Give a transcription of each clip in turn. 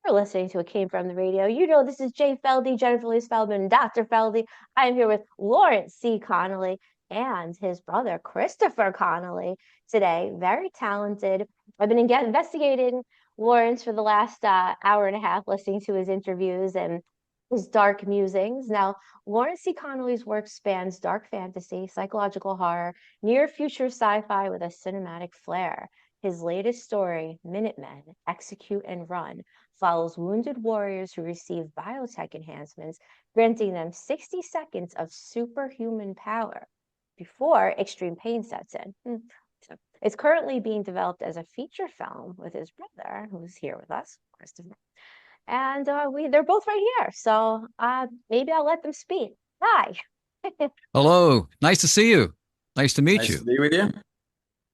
you're listening to It Came From the Radio. You know, this is Jay Feldy, Jennifer Lee Feldman, and Dr. Feldy. I'm here with Lawrence C. Connolly and his brother, Christopher Connolly, today. Very talented. I've been investigating Lawrence for the last hour and a half, listening to his interviews and his dark musings. Now, Lawrence C. Connolly's work spans dark fantasy, psychological horror, near future sci fi with a cinematic flair. His latest story, Minutemen, Execute and Run, follows wounded warriors who receive biotech enhancements, granting them 60 seconds of superhuman power before extreme pain sets in. So it's currently being developed as a feature film with his brother, who's here with us, Christopher. And they're both right here. So maybe I'll let them speak. Hi. Hello. Nice to see you. Nice to meet Nice to you. be with you.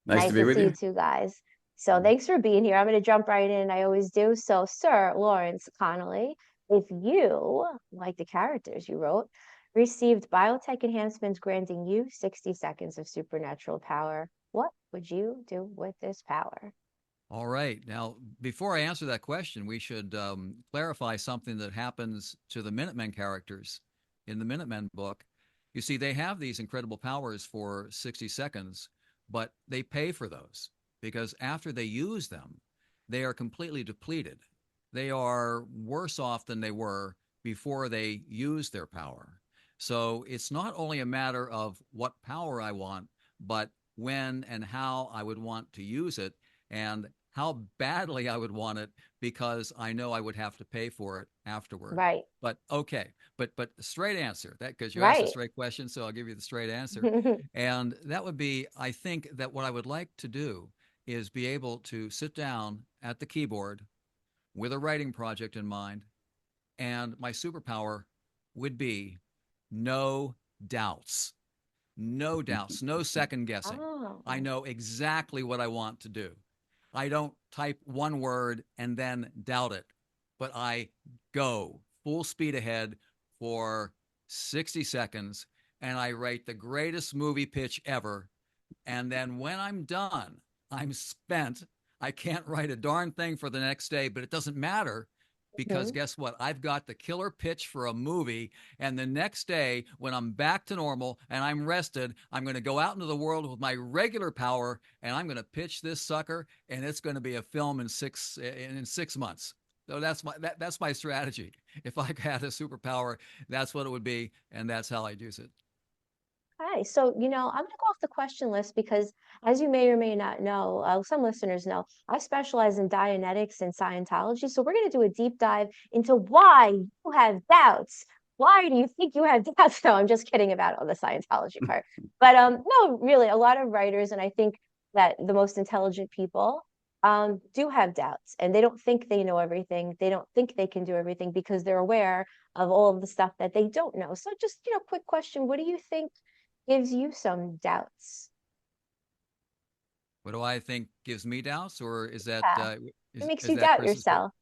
Nice to Nice be to with see you you. too, guys. So thanks for being here. I'm going to jump right in. I always do. So, Sir Lawrence Connolly, if you, like the characters you wrote, received biotech enhancements granting you 60 seconds of supernatural power, what would you do with this power? All right. Now, before I answer that question, we should clarify something that happens to the Minutemen characters in the Minutemen book. You see, they have these incredible powers for 60 seconds, but they pay for those because after they use them, they are completely depleted. They are worse off than they were before they used their power. So it's not only a matter of what power I want, but when and how I would want to use it and how badly I would want it because I know I would have to pay for it afterward. Right. But okay, but straight answer that because you asked a Right. straight question, so I'll give you the straight answer. And that would be, I think that what I would like to do is be able to sit down at the keyboard with a writing project in mind, and my superpower would be no doubts. No doubts, no second guessing. I Oh, know exactly what I want to do. I don't type one word and then doubt it, but I go full speed ahead for 60 seconds and I write the greatest movie pitch ever. And then when I'm done, I'm spent. I can't write a darn thing for the next day, but it doesn't matter because mhm. guess what? I've got the killer pitch for a movie. And the next day, when I'm back to normal and I'm rested, I'm going to go out into the world with my regular power and I'm going to pitch this sucker and it's going to be a film in 6 months. So that's my strategy. If I had a superpower, that's what it would be, and that's how I'd use it. Hi. So, I'm going to go off the question list because, as you may or may not know, some listeners know, I specialize in Dianetics and Scientology. So, we're going to do a deep dive into why you have doubts. Why do you think you have doubts? No, I'm just kidding about all the Scientology part. But no, really, a lot of writers, and I think that the most intelligent people do have doubts, and they don't think they know everything. They don't think they can do everything because they're aware of all of the stuff that they don't know. So, just quick question: what do you think gives you some doubts? What do I think gives me doubts, or is that Yeah, it makes is you that doubt Chris's yourself.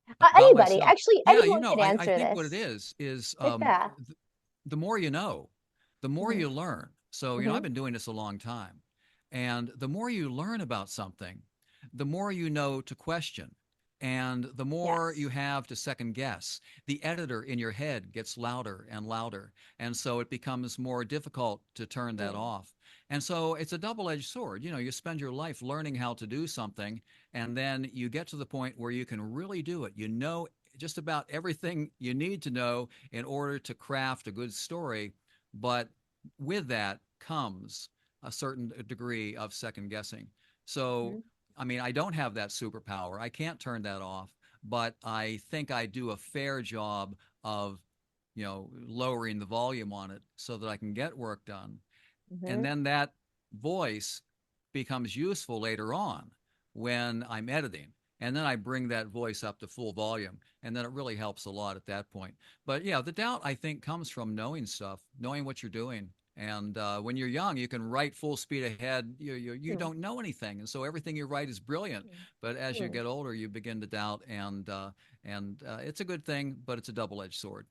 about Anybody, myself? actually, Yeah, anyone can I answer think what it this. is Yeah. the more you know, the more Hmm. you learn. So, I've Hmm. been doing this a long time. And the more you learn about something, the more you know to question. And the more you Yes. have to second guess. The editor in your head gets louder and louder. And so it becomes more difficult to turn that Mm. off. And so it's a double edged sword. You spend your life learning how to do something, and then you get to the point where you can really do it. You know just about everything you need to know in order to craft a good story. But with that comes a certain degree of second guessing. So, Mhm. I mean, I don't have that superpower. I can't turn that off, but I think I do a fair job of, lowering the volume on it so that I can get work done. And Mhm. then that voice becomes useful later on when I'm editing. And then I bring that voice up to full volume. And then it really helps a lot at that point. But yeah, the doubt I think comes from knowing stuff, knowing what you're doing. And when you're young, you can write full speed ahead. You Mm. don't know anything, and so everything you write is brilliant. Mm. But as you Mm. get older, you begin to doubt, and it's a good thing, but it's a double-edged sword.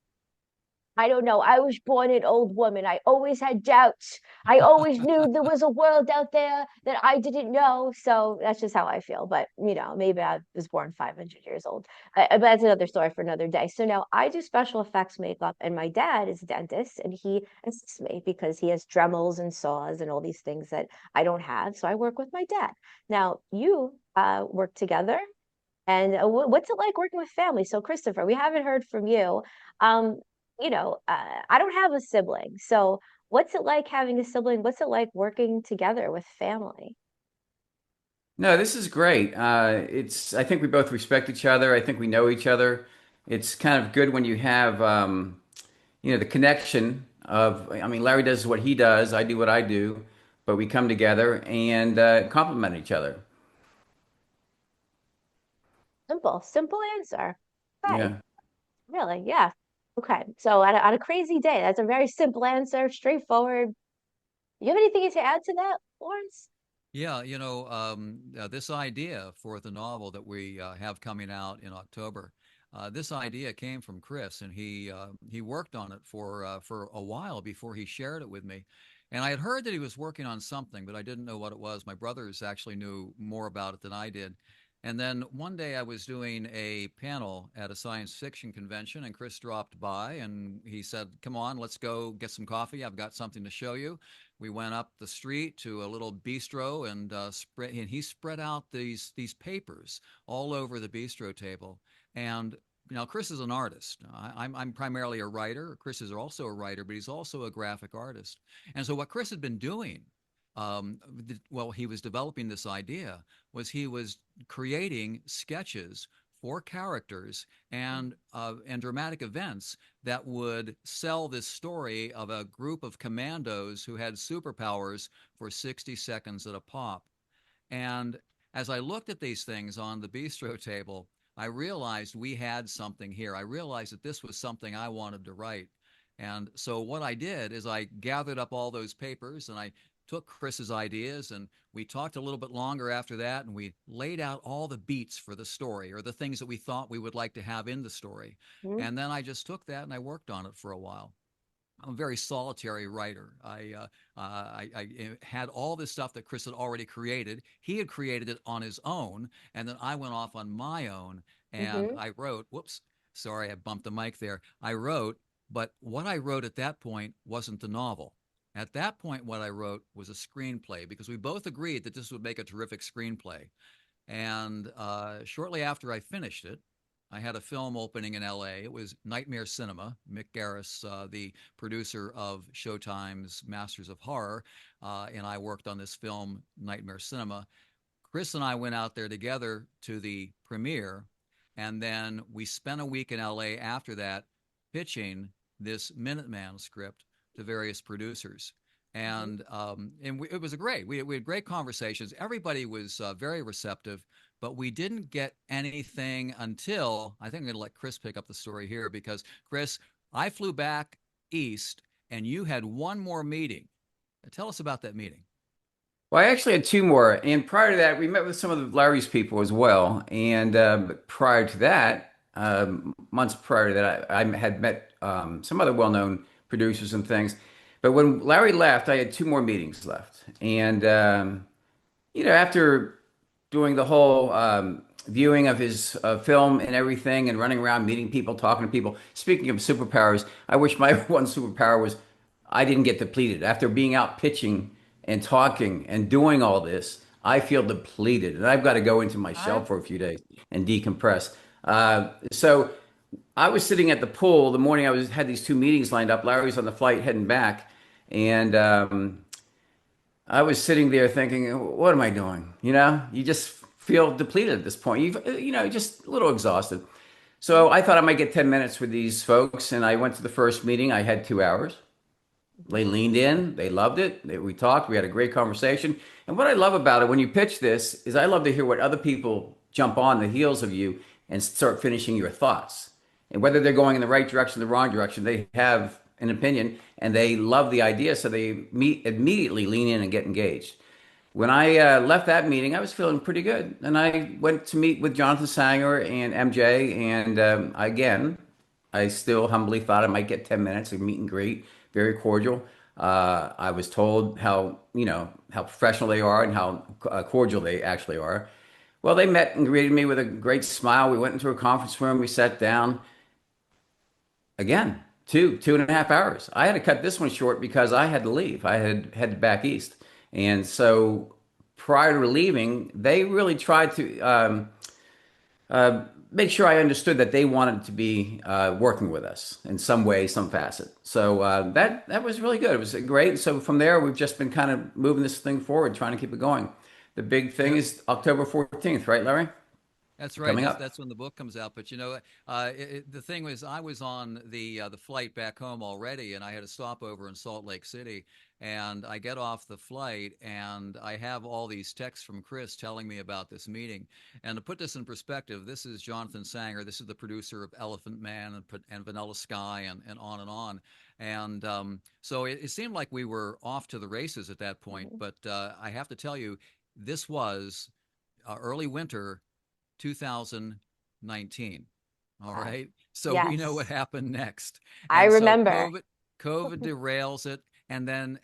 I don't know. I was born an old woman. I always had doubts. I always knew there was a world out there that I didn't know. So that's just how I feel. But, maybe I was born 500 years old. But that's another story for another day. So now I do special effects makeup, and my dad is a dentist, and he assists me because he has Dremels and saws and all these things that I don't have. So I work with my dad. Now, you work together. And what's it like working with family? So, Christopher, we haven't heard from you. Um, I don't have a sibling. So, what's it like having a sibling? What's it like working together with family? No, this is great. I think we both respect each other. I think we know each other. It's kind of good when you have, the connection of, I mean, Larry does what he does, I do what I do, but we come together and complement each other. Simple, simple answer. Okay, Yeah. really, yeah. Okay, so on a crazy day, that's a very simple answer, straightforward. You have anything to add to that, Lawrence? Yeah, this idea for the novel that we have coming out in October, this idea came from Chris, and he worked on it for a while before he shared it with me. And I had heard that he was working on something, but I didn't know what it was. My brothers actually knew more about it than I did. And then one day I was doing a panel at a science fiction convention, and Chris dropped by and he said, "Come on, let's go get some coffee. I've got something to show you." We went up the street to a little bistro, and he spread out these papers all over the bistro table. And now Chris is an artist. I'm primarily a writer. Chris is also a writer, but he's also a graphic artist. And so what Chris had been doing, well, he was developing this idea, was he was creating sketches for characters and dramatic events that would sell this story of a group of commandos who had superpowers for 60 seconds at a pop. And as I looked at these things on the bistro table, I realized we had something here. I realized that this was something I wanted to write. And so what I did is I gathered up all those papers and I took Chris's ideas, and we talked a little bit longer after that, and we laid out all the beats for the story, or the things that we thought we would like to have in the story. Mhm. And then I just took that and I worked on it for a while. I'm a very solitary writer. I had all this stuff that Chris had already created. He had created it on his own, and then I went off on my own and Mm-hmm. I wrote. Whoops, sorry, I bumped the mic there. I wrote, but what I wrote at that point wasn't the novel. At that point, what I wrote was a screenplay because we both agreed that this would make a terrific screenplay. And shortly after I finished it, I had a film opening in LA. It was Nightmare Cinema. Mick Garris, the producer of Showtime's Masters of Horror, and I worked on this film, Nightmare Cinema. Chris and I went out there together to the premiere, and then we spent a week in LA after that pitching this Minuteman script to various producers. It was we had great conversations. Everybody was very receptive, but we didn't get anything until I think I'm going to let Chris pick up the story here because Chris, I flew back east and you had one more meeting. Tell us about that meeting. Well, I actually had two more. And prior to that, we met with some of Larry's people as well. And prior to that, months prior to that, I had met some other well-known producers and things. But when Larry left, I had two more meetings left. And, after doing the whole viewing of his film and everything and running around meeting people, talking to people, speaking of superpowers, I wish my one superpower was I didn't get depleted. After being out pitching and talking and doing all this, I feel depleted, and I've got to go into my shell for a few days and decompress. So I was sitting at the pool the morning had these two meetings lined up. Larry was on the flight heading back, and I was sitting there thinking, what am I doing? You just feel depleted at this point. Just a little exhausted. So I thought I might get 10 minutes with these folks, and I went to the first meeting. I had 2 hours. They leaned in. They loved it. We talked. We had a great conversation. And what I love about it when you pitch this is I love to hear what other people jump on the heels of you and start finishing your thoughts. And whether they're going in the right direction, or the wrong direction, they have an opinion and they love the idea. So they immediately lean in and get engaged. When I left that meeting, I was feeling pretty good. And I went to meet with Jonathan Sanger and MJ. And again, I still humbly thought I might get 10 minutes of meet and greet, very cordial. I was told how, how professional they are and how cordial they actually are. Well, they met and greeted me with a great smile. We went into a conference room. We sat down again, 2.5 hours. I had to cut this one short because I had to leave. I had headed back east. And so prior to leaving, they really tried to make sure I understood that they wanted to be working with us in some way, some facet. So that was really good. It was great. So from there, we've just been kind of moving this thing forward, trying to keep it going. The big thing Yeah, is October 14th, right, Larry? that's right. Coming That's up. when the book comes out. But the thing was, I was on the flight back home already, and I had a stopover in Salt Lake City. And I get off the flight, and I have all these texts from Chris telling me about this meeting. And to put this in perspective, this is Jonathan Sanger. This is the producer of Elephant Man and Vanilla Sky, and on and on. And so it seemed like we were off to the races at that point. Mhm. But I have to tell you, this was early winter 2019. All Wow. right. So we know what Yes, happened next. I And so remember. COVID derails it. And then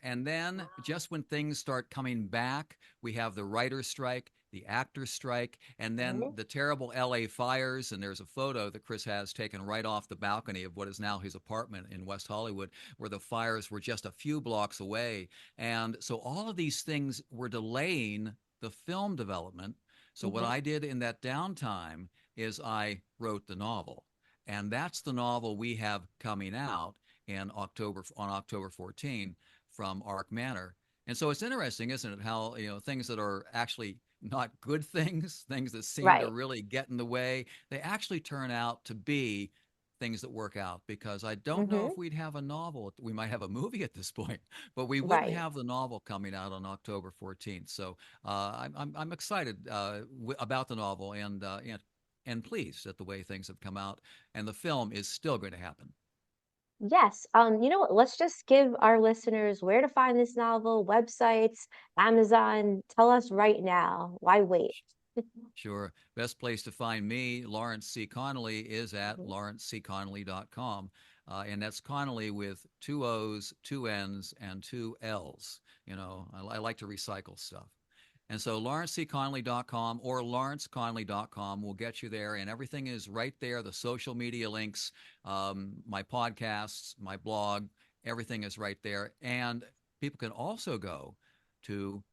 just when things start coming back, we have the writer's strike, the actor's strike, and then Mhm. the terrible LA fires. And there's a photo that Chris has taken right off the balcony of what is now his apartment in West Hollywood, where the fires were just a few blocks away. And so all of these things were delaying the film development. So what Mhm. I did in that downtime is I wrote the novel. And that's the novel we have coming out in October on October 14 from Arc Manor. And so it's interesting, isn't it, how things that are actually not good things, things that seem to Right. really get in the way, they actually turn out to be things that work out, because I don't know Mhm. if we'd have a novel. We might have a movie at this point, but we wouldn't Right. have the novel coming out on October 14th. So I'm excited about the novel, and pleased at the way things have come out, and the film is still going to happen. Yes. You know what? Let's just give our listeners where to find this novel, websites, Amazon. Tell us right now. Why wait? Sure. Best place to find me, Lawrence C. Connolly, is at Mhm. lawrenceconnolly.com. And that's Connolly with two O's, two N's, and two L's. I like to recycle stuff. And so lawrenceconnolly.com or lawrenceconnolly.com will get you there, and everything is right there. The social media links, my podcasts, my blog, everything is right there. And people can also go to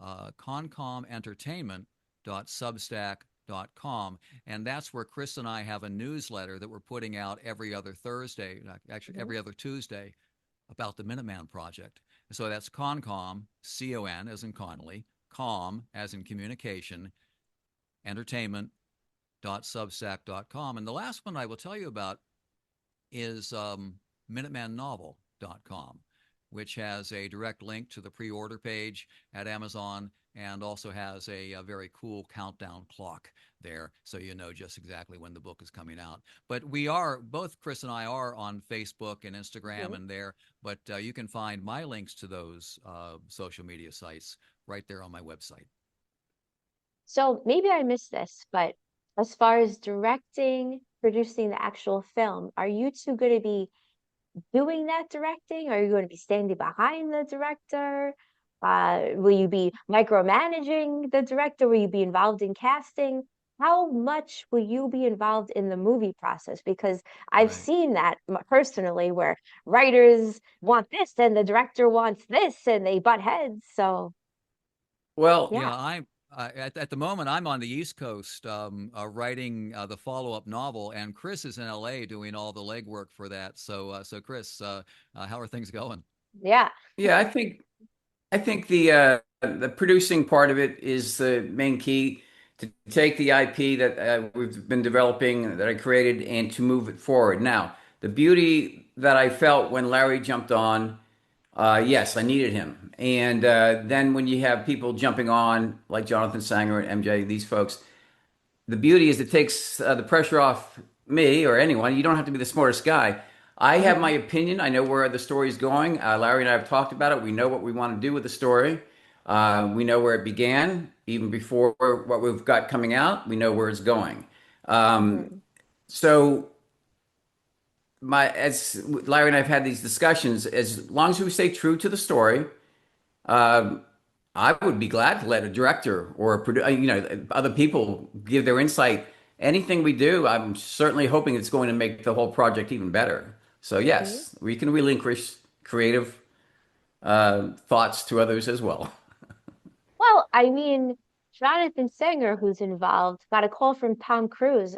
concom.entertainment.substack.com, and that's where Chris and I have a newsletter that we're putting out every other Thursday, actually Mhm. every other Tuesday, about the Minuteman Project. So that's Concom, C-O-N as in Connolly, com as in communication, entertainment.substack.com. And the last one I will tell you about is minutemannovel.com, which has a direct link to the pre-order page at Amazon, and also has a very cool countdown clock there, so you know just exactly when the book is coming out. But both Chris and I are on Facebook and Instagram Mhm. and there, but you can find my links to those social media sites right there on my website. So maybe I missed this, but as far as directing, producing the actual film, are you two going to be doing that directing? Are you going to be standing behind the director? Will you be micromanaging the director? Will you be involved in casting? How much will you be involved in the movie process? Because I've Right. seen that personally, where writers want this and the director wants this, and they butt heads. So, Well, yeah. Yeah, at the moment I'm on the East Coast, writing the follow-up novel, and Chris is in LA doing all the legwork for that. So Chris, how are things going? Yeah. yeah, I think the producing part of it is the main key to take the IP that we've been developing that I created and to move it forward. Now, the beauty that I felt when Larry jumped on, yes, I needed him. And then when you have people jumping on like Jonathan Sanger and MJ, these folks, the beauty is it takes the pressure off me or anyone. You don't have to be the smartest guy. I have my Mhm. opinion. I know where the story is going. Larry and I have talked about it. We know what we want to do with the story. We know where it began, even before what we've got coming out. We know where it's going. Um, Mhm. so as Larry and I have had these discussions, as long as we stay true to the story, um, I would be glad to let a director or a other people give their insight. Anything we do, I'm certainly hoping it's going to make the whole project even better. So Mhm. yes, we can relinquish creative thoughts to others as well. Well, I mean, Jonathan Singer, who's involved, got a call from Tom Cruise.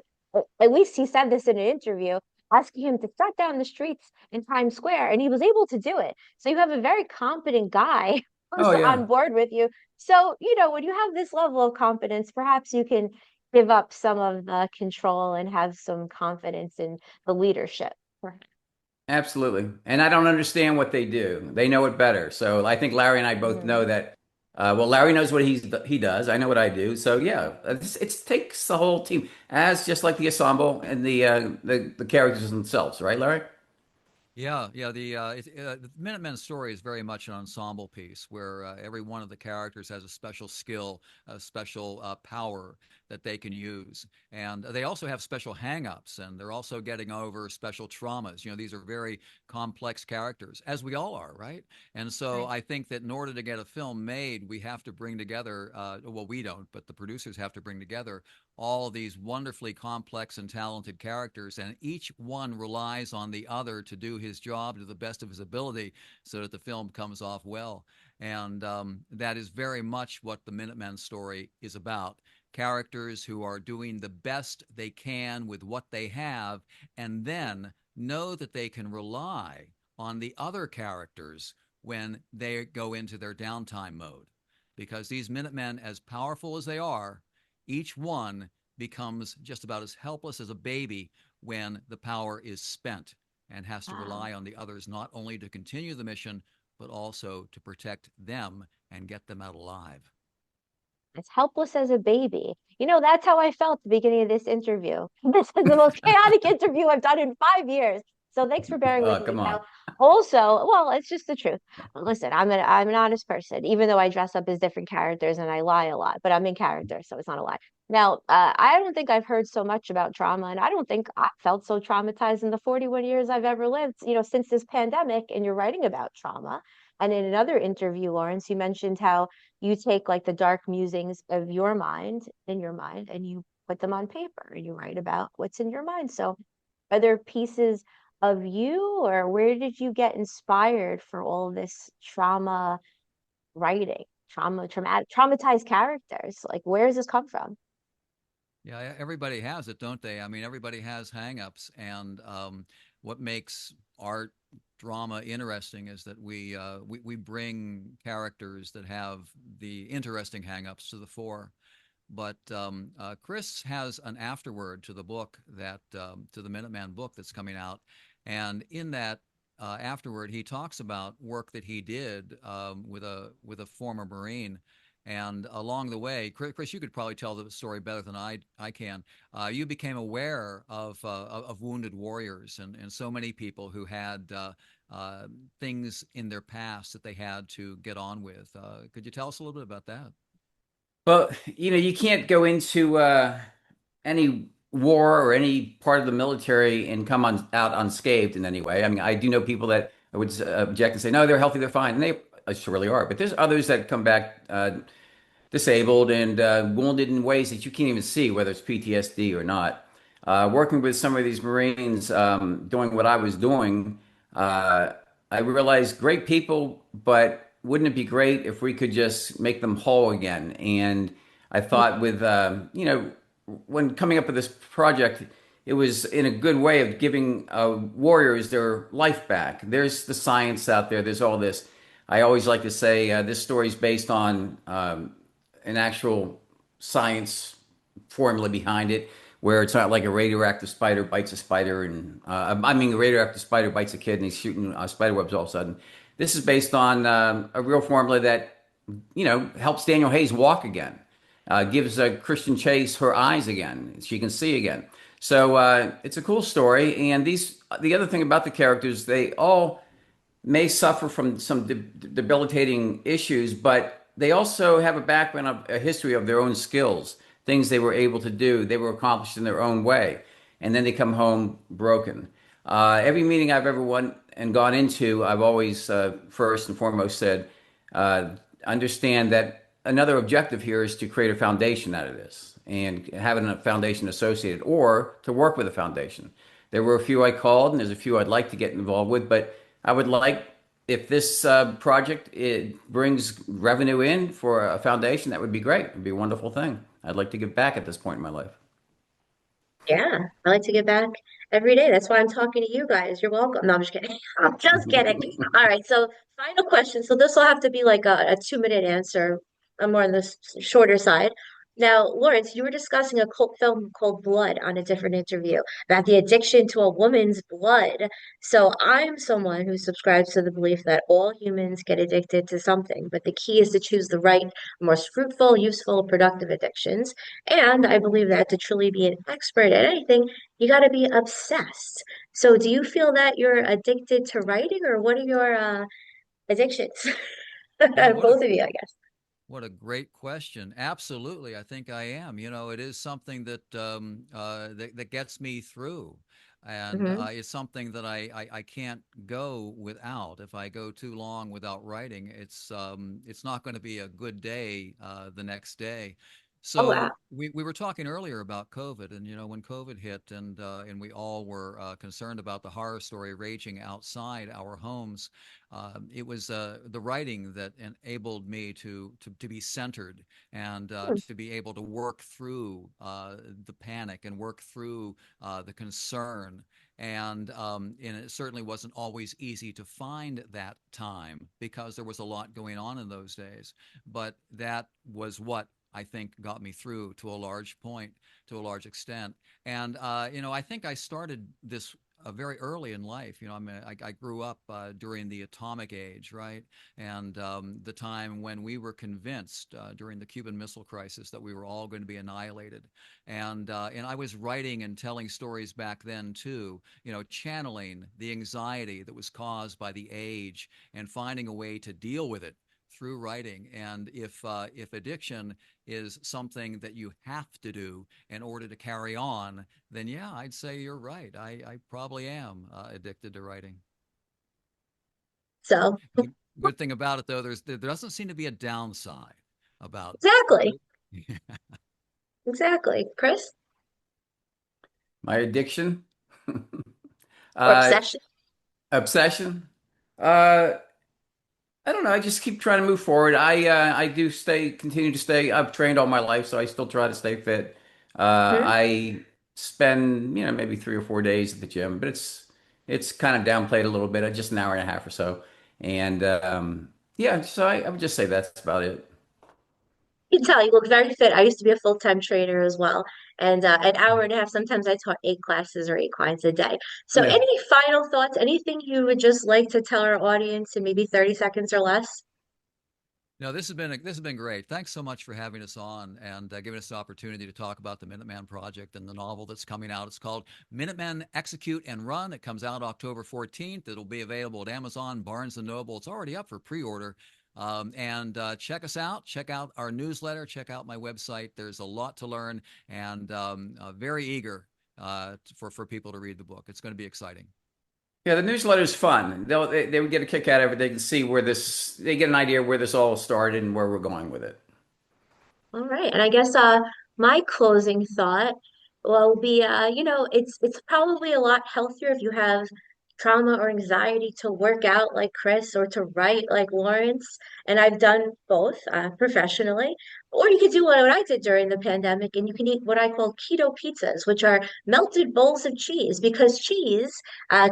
At least he said this in an interview, asking him to shut down the streets in Times Square, and he was able to do it. So you have a very competent guy who's Oh yeah. on board with you. So, when you have this level of confidence, perhaps you can give up some of the control and have some confidence in the leadership. Absolutely. And I don't understand what they do. They know it better. So I think Larry and I both Mhm. know that. Well, Larry knows what he does. I know what I do. So yeah, it takes the whole team, as just like the ensemble and the characters themselves, right, Larry? Yeah, yeah. The Minutemen story is very much an ensemble piece where every one of the characters has a special skill, a special power that they can use, and they also have special hang-ups, and they're also getting over special traumas. These are very complex characters, as we all are, right? And so Right. I think that in order to get a film made, we have to bring together. Well, we don't, but the producers have to bring together all these wonderfully complex and talented characters, and each one relies on the other to do his job to the best of his ability so that the film comes off well. And that is very much what the Minutemen story is about. Characters who are doing the best they can with what they have, and then know that they can rely on the other characters when they go into their downtime mode. Because these Minutemen, as powerful as they are, each one becomes just about as helpless as a baby when the power is spent and has to Wow. rely on the others not only to continue the mission, but also to protect them and get them out alive. As helpless as a baby. That's how I felt at the beginning of this interview. This is the most chaotic interview I've done in 5 years. So thanks for bearing with Oh, me. come Now, on. also, well, it's just the truth. Listen, I'm an honest person, even though I dress up as different characters and I lie a lot, but I'm in character, so it's not a lie. Now, I don't think I've heard so much about trauma, and I don't think I felt so traumatized in the 41 years I've ever lived, since this pandemic, and you're writing about trauma. And in another interview, Lawrence, you mentioned how you take like the dark musings of your mind in your mind and you put them on paper and you write about what's in your mind. So are there pieces of you, or where did you get inspired for all this trauma writing, traumatized characters? Like, where does this come from? Yeah, everybody has it, don't they? I mean, everybody has hangups, and what makes art drama interesting is that we bring characters that have the interesting hangups to the fore. But Chris has an afterword to the book to the Minuteman book that's coming out, and in that afterward, he talks about work that he did with a former Marine. And along the way, Chris, you could probably tell the story better than I can. You became aware of wounded warriors and so many people who had uh, things in their past that they had to get on with. Could you tell us a little bit about that? Well, you can't go into any war or any part of the military and come out unscathed in any way. I mean, I do know people that would object and say, no, they're healthy, they're fine. And they surely are. But there's others that come back disabled and wounded in ways that you can't even see, whether it's PTSD or not. Working with some of these Marines, doing what I was doing, uh, I realized great people, but wouldn't it be great if we could just make them whole again? And I thought with, when coming up with this project, it was in a good way of giving warriors their life back. There's the science out there. There's all this. I always like to say this story is based on an actual science formula behind it, where it's not like a radioactive spider bites a spider, and I mean, a radioactive spider bites a kid and he's shooting spider webs all of a sudden. This is based on a real formula that helps Daniel Hayes walk again, gives Christian Chase her eyes again, she can see again. So it's a cool story, and the other thing about the characters, they all may suffer from some debilitating issues, but they also have a background of a history of their own skills, things they were able to do, they were accomplished in their own way, and then they come home broken. Every meeting I've ever won and gone into, I've always first and foremost said, uh, understand that another objective here is to create a foundation out of this and having a foundation associated or to work with a foundation. There were a few I called, and there's a few I'd like to get involved with, but I would like if this project it brings revenue in for a foundation, that would be great. It'd be a wonderful thing. I'd like to give back at this point in my life. Yeah, I like to get back every day. That's why I'm talking to you guys. You're welcome. No, I'm just kidding. I'm just kidding. All right, so final question. So this will have to be like a 2-minute answer. I'm more on the shorter side. Now, Lawrence, you were discussing a cult film called Blood on a different interview about the addiction to a woman's blood. So I'm someone who subscribes to the belief that all humans get addicted to something, but the key is to choose the right, most fruitful, useful, productive addictions. And I believe that to truly be an expert at anything, you got to be obsessed. So, do you feel that you're addicted to writing, or what are your addictions? Well, Both of you, I guess. what a great question. Absolutely, I think I am. It is something that gets me through, and Hmm. it's something that I can't go without. If I go too long without writing, it's not going to be a good day the next day. Oh, wow. So we were talking earlier about COVID, and when COVID hit, and we all were concerned about the horror story raging outside our homes. It was the writing that enabled me to be centered and Hmm. to be able to work through the panic and work through the concern. And it certainly wasn't always easy to find that time because there was a lot going on in those days. But that was what I think got me through to a large point, to a large extent. And I think I started this very early in life. I grew up during the atomic age, right? And the time when we were convinced during the Cuban Missile Crisis that we were all going to be annihilated. And I was writing and telling stories back then too, channeling the anxiety that was caused by the age and finding a way to deal with it through writing. And if addiction is something that you have to do in order to carry on, then yeah, I'd say you're right. I probably am addicted to writing. So, Good thing about it though, there doesn't seem to be a downside about. exactly, exactly. Chris, My addiction, or uh, obsession? obsession. Uh, I don't know. I just keep trying to move forward. I do continue to stay. I've trained all my life, so I still try to stay fit. Hmm. I spend maybe 3 or 4 days at the gym, but it's kind of downplayed a little bit. Just an hour and a half or so, and yeah. So I would just say that's about it. You can tell you look very fit. I used to be a full-time trainer as well. And an hour and a half, sometimes I taught 8 classes or 8 clients a day. So, Yeah. any final thoughts? Anything you would just like to tell our audience in maybe 30 seconds or less? No, this has been great. Thanks so much for having us on and giving us the opportunity to talk about the Minuteman Project and the novel that's coming out. It's called Minutemen Execute and Run. It comes out October 14th. It'll be available at Amazon, Barnes and Noble. It's already up for pre-order. And check us out. Check out our newsletter. Check out my website. There's a lot to learn, and very eager for people to read the book. It's going to be exciting. Yeah, the newsletter is fun. They would get a kick out of it. They can see they get an idea where this all started and where we're going with it. All right. And I guess my closing thought will be it's probably a lot healthier if you have trauma or anxiety to work out like Chris or to write like Lawrence. And I've done both professionally. Or you could do what I did during the pandemic and you can eat what I call keto pizzas, which are melted bowls of cheese because cheese,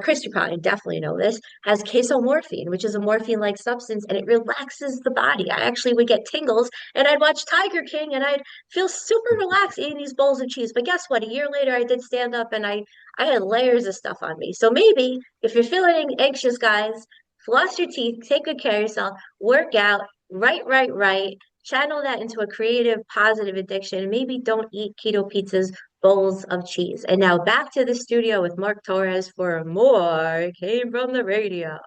Chris, you probably definitely know this, has casomorphine, which is a morphine-like substance, and it relaxes the body. I actually would get tingles and I'd watch Tiger King and I'd feel super relaxed eating these bowls of cheese. But guess what? A year later, I did stand up and I had layers of stuff on me. So maybe if you're feeling anxious, guys, floss your teeth, take good care of yourself, work out, write, channel that into a creative, positive addiction. Maybe don't eat keto pizzas, bowls of cheese. And now back to the studio with Mark Torres for more Came from the Radio.